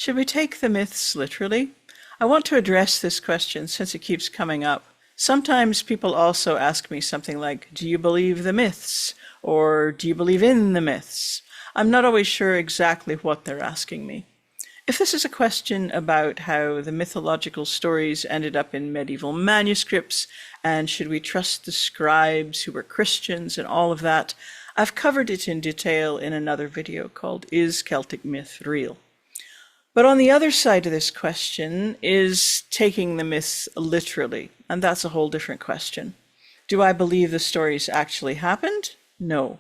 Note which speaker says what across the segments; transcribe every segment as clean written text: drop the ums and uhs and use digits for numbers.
Speaker 1: Should we take the myths literally? I want to address this question since it keeps coming up. Sometimes people also ask me something like, do you believe the myths? Or do you believe in the myths? I'm not always sure exactly what they're asking me. If this is a question about how the mythological stories ended up in medieval manuscripts, and should we trust the scribes who were Christians and all of that, I've covered it in detail in another video called Is Celtic Myth Real? But on the other side of this question is taking the myths literally, and that's a whole different question. Do I believe the stories actually happened? No.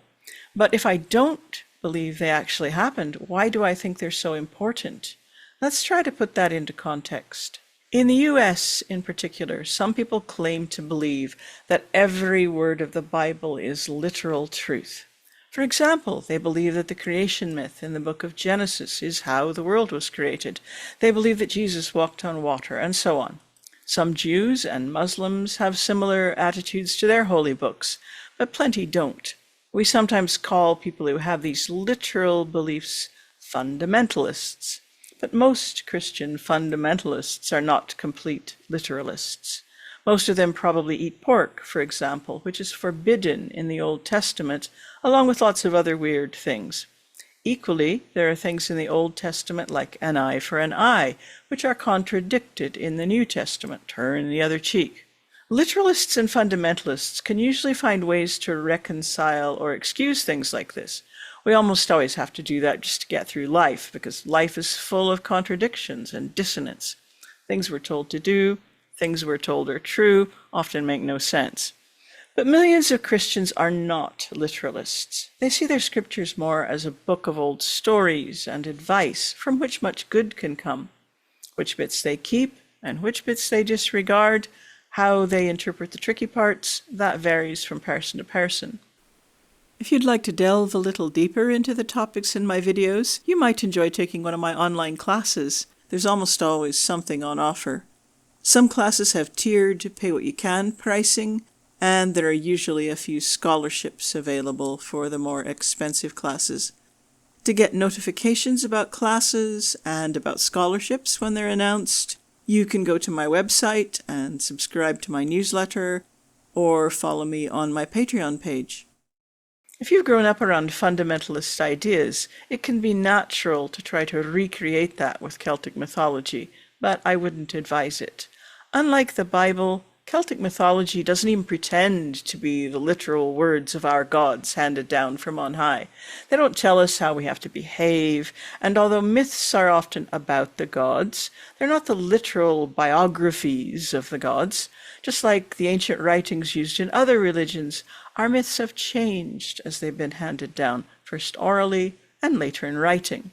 Speaker 1: But if I don't believe they actually happened, why do I think they're so important? Let's try to put that into context. In the US in particular, some people claim to believe that every word of the Bible is literal truth. For example, they believe that the creation myth in the book of Genesis is how the world was created. They believe that Jesus walked on water, and so on. Some Jews and Muslims have similar attitudes to their holy books, but plenty don't. We sometimes call people who have these literal beliefs fundamentalists, but most Christian fundamentalists are not complete literalists. Most of them probably eat pork, for example, which is forbidden in the Old Testament, along with lots of other weird things. Equally, there are things in the Old Testament like an eye for an eye, which are contradicted in the New Testament, turn the other cheek. Literalists and fundamentalists can usually find ways to reconcile or excuse things like this. We almost always have to do that just to get through life, because life is full of contradictions and dissonance. Things we're told to do, things we're told are true, often make no sense. But millions of Christians are not literalists. They see their scriptures more as a book of old stories and advice from which much good can come. Which bits they keep and which bits they disregard, how they interpret the tricky parts, that varies from person to person. If you'd like to delve a little deeper into the topics in my videos, you might enjoy taking one of my online classes. There's almost always something on offer. Some classes have tiered pay-what-you-can pricing, and there are usually a few scholarships available for the more expensive classes. To get notifications about classes and about scholarships when they're announced, you can go to my website and subscribe to my newsletter, or follow me on my Patreon page. If you've grown up around fundamentalist ideas, it can be natural to try to recreate that with Celtic mythology, but I wouldn't advise it. Unlike the Bible, Celtic mythology doesn't even pretend to be the literal words of our gods handed down from on high. They don't tell us how we have to behave, and although myths are often about the gods, they're not the literal biographies of the gods. Just like the ancient writings used in other religions, our myths have changed as they've been handed down, first orally and later in writing.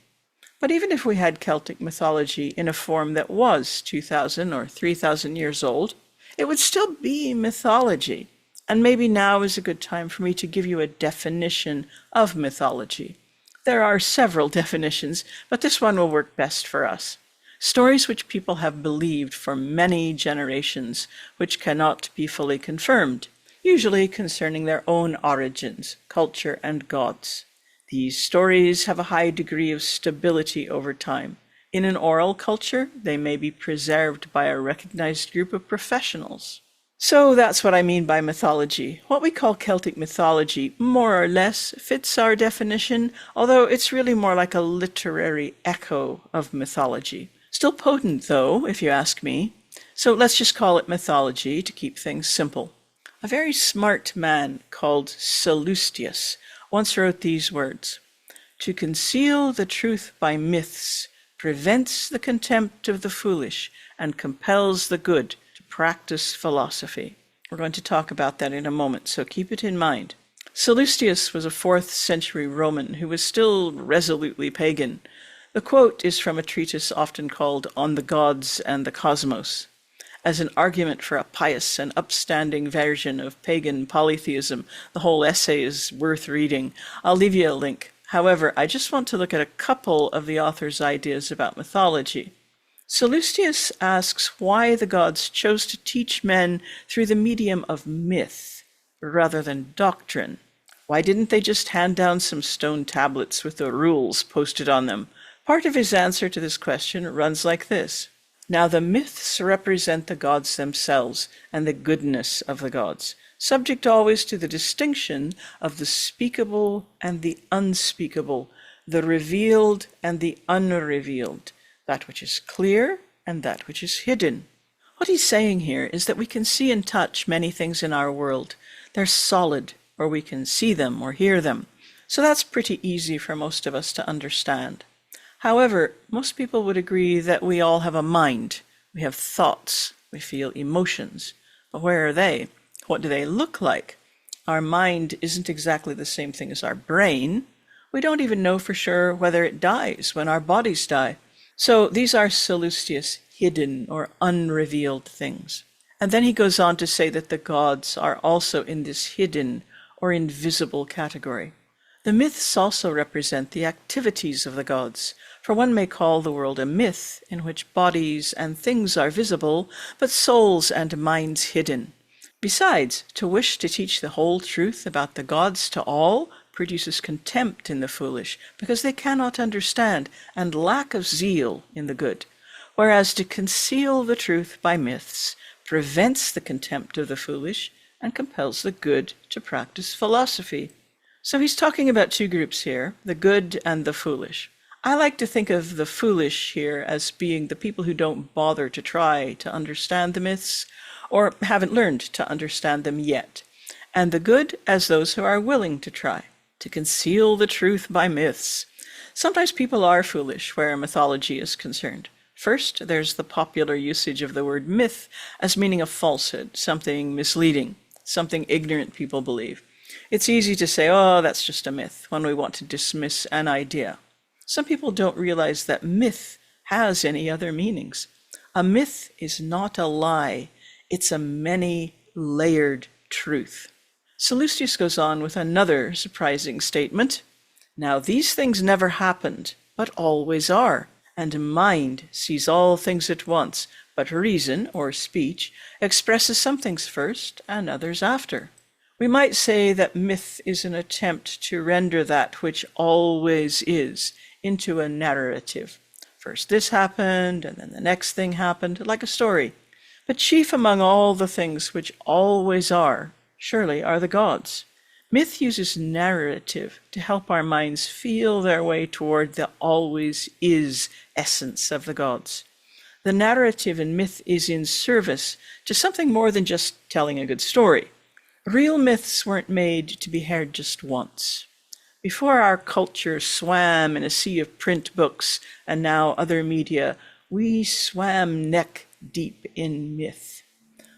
Speaker 1: But even if we had Celtic mythology in a form that was 2,000 or 3,000 years old, it would still be mythology. And maybe now is a good time for me to give you a definition of mythology. There are several definitions, but this one will work best for us. Stories which people have believed for many generations, which cannot be fully confirmed, usually concerning their own origins, culture, and gods. These stories have a high degree of stability over time. In an oral culture, they may be preserved by a recognized group of professionals. So that's what I mean by mythology. What we call Celtic mythology more or less fits our definition, although it's really more like a literary echo of mythology. Still potent, though, if you ask me. So let's just call it mythology to keep things simple. A very smart man called Sallustius once wrote these words: "To conceal the truth by myths prevents the contempt of the foolish and compels the good to practice philosophy." We're going to talk about that in a moment, so keep it in mind. Sallustius was a 4th century Roman who was still resolutely pagan. The quote is from a treatise often called On the Gods and the Cosmos. As an argument for a pious and upstanding version of pagan polytheism, the whole essay is worth reading. I'll leave you a link. However, I just want to look at a couple of the author's ideas about mythology. Sallustius asks why the gods chose to teach men through the medium of myth rather than doctrine. Why didn't they just hand down some stone tablets with the rules posted on them? Part of his answer to this question runs like this. Now the myths represent the gods themselves and the goodness of the gods, subject always to the distinction of the speakable and the unspeakable, the revealed and the unrevealed, that which is clear and that which is hidden. What he's saying here is that we can see and touch many things in our world. They're solid, or we can see them or hear them. So that's pretty easy for most of us to understand. However, most people would agree that we all have a mind. We have thoughts. We feel emotions. But where are they? What do they look like? Our mind isn't exactly the same thing as our brain. We don't even know for sure whether it dies when our bodies die. So these are Sallustius' hidden or unrevealed things. And then he goes on to say that the gods are also in this hidden or invisible category. The myths also represent the activities of the gods, for one may call the world a myth in which bodies and things are visible, but souls and minds hidden. Besides, to wish to teach the whole truth about the gods to all produces contempt in the foolish, because they cannot understand, and lack of zeal in the good, whereas to conceal the truth by myths prevents the contempt of the foolish and compels the good to practice philosophy. So he's talking about two groups here, the good and the foolish. I like to think of the foolish here as being the people who don't bother to try to understand the myths, or haven't learned to understand them yet, and the good as those who are willing to try, to conceal the truth by myths. Sometimes people are foolish where mythology is concerned. First, there's the popular usage of the word myth as meaning a falsehood, something misleading, something ignorant people believe. It's easy to say, oh, that's just a myth, when we want to dismiss an idea. Some people don't realize that myth has any other meanings. A myth is not a lie, it's a many-layered truth. Sallustius goes on with another surprising statement. Now these things never happened, but always are, and mind sees all things at once, but reason, or speech, expresses some things first and others after. We might say that myth is an attempt to render that which always is into a narrative. First this happened, and then the next thing happened, like a story. But chief among all the things which always are, surely are the gods. Myth uses narrative to help our minds feel their way toward the always is essence of the gods. The narrative in myth is in service to something more than just telling a good story. Real myths weren't made to be heard just once. Before our culture swam in a sea of print books and now other media, we swam neck deep in myth.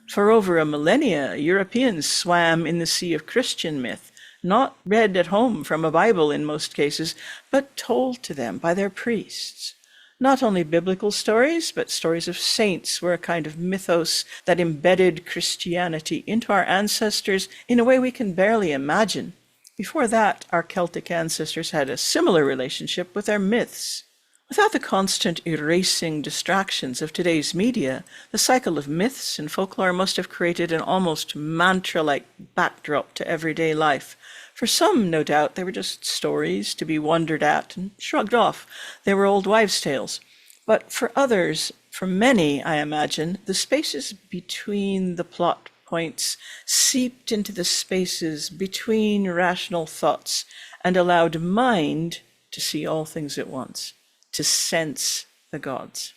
Speaker 1: For over a millennia, Europeans swam in the sea of Christian myth, not read at home from a Bible in most cases, but told to them by their priests. Not only biblical stories, but stories of saints were a kind of mythos that embedded Christianity into our ancestors in a way we can barely imagine. Before that, our Celtic ancestors had a similar relationship with their myths. Without the constant erasing distractions of today's media, the cycle of myths and folklore must have created an almost mantra-like backdrop to everyday life. For some, no doubt, they were just stories to be wondered at and shrugged off. They were old wives' tales. But for others, for many, I imagine, the spaces between the plot points seeped into the spaces between rational thoughts and allowed mind to see all things at once, to sense the gods.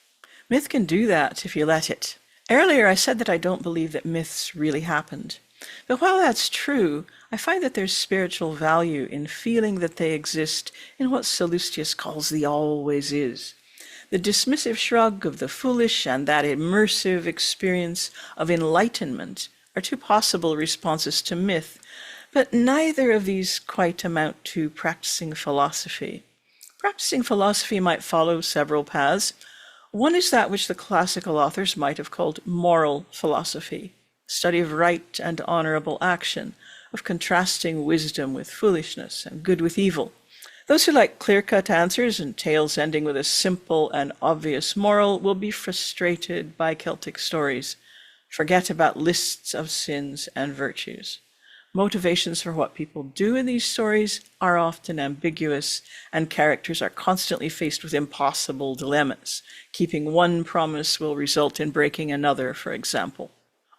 Speaker 1: Myth can do that if you let it. Earlier I said that I don't believe that myths really happened. But while that's true, I find that there's spiritual value in feeling that they exist in what Sallustius calls the always is. The dismissive shrug of the foolish and that immersive experience of enlightenment are two possible responses to myth, but neither of these quite amount to practicing philosophy. Practicing philosophy might follow several paths. One is that which the classical authors might have called moral philosophy, study of right and honorable action, of contrasting wisdom with foolishness and good with evil. Those who like clear-cut answers and tales ending with a simple and obvious moral will be frustrated by Celtic stories. Forget about lists of sins and virtues. Motivations for what people do in these stories are often ambiguous, and characters are constantly faced with impossible dilemmas. Keeping one promise will result in breaking another, for example.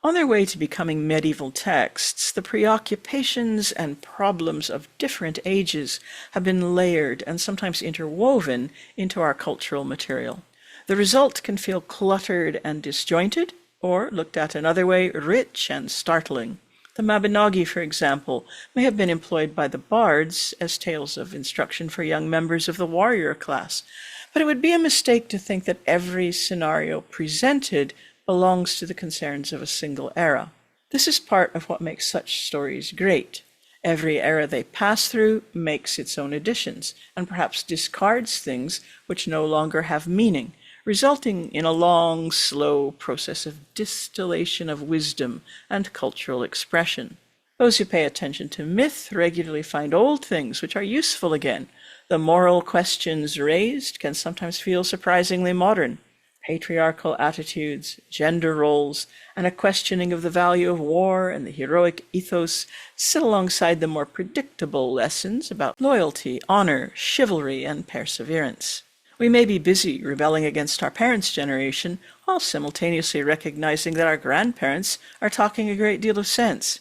Speaker 1: On their way to becoming medieval texts, the preoccupations and problems of different ages have been layered and sometimes interwoven into our cultural material. The result can feel cluttered and disjointed, or, looked at another way, rich and startling. The Mabinogi, for example, may have been employed by the bards as tales of instruction for young members of the warrior class, but it would be a mistake to think that every scenario presented belongs to the concerns of a single era. This is part of what makes such stories great. Every era they pass through makes its own additions, and perhaps discards things which no longer have meaning, resulting in a long, slow process of distillation of wisdom and cultural expression. Those who pay attention to myth regularly find old things which are useful again. The moral questions raised can sometimes feel surprisingly modern. Patriarchal attitudes, gender roles, and a questioning of the value of war and the heroic ethos sit alongside the more predictable lessons about loyalty, honor, chivalry, and perseverance. We may be busy rebelling against our parents' generation while simultaneously recognizing that our grandparents are talking a great deal of sense.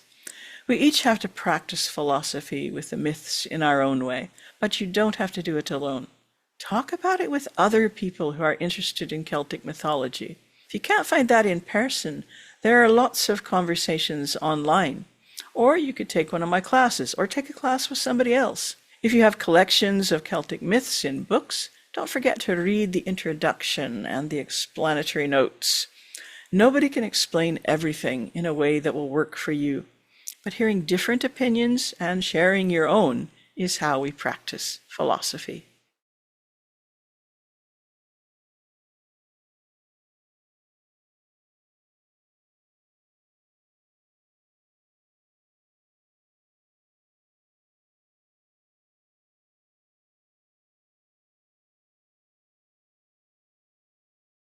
Speaker 1: We each have to practice philosophy with the myths in our own way, but you don't have to do it alone. Talk about it with other people who are interested in Celtic mythology. If you can't find that in person, there are lots of conversations online. Or you could take one of my classes, or take a class with somebody else. If you have collections of Celtic myths in books, don't forget to read the introduction and the explanatory notes. Nobody can explain everything in a way that will work for you, but hearing different opinions and sharing your own is how we practice philosophy.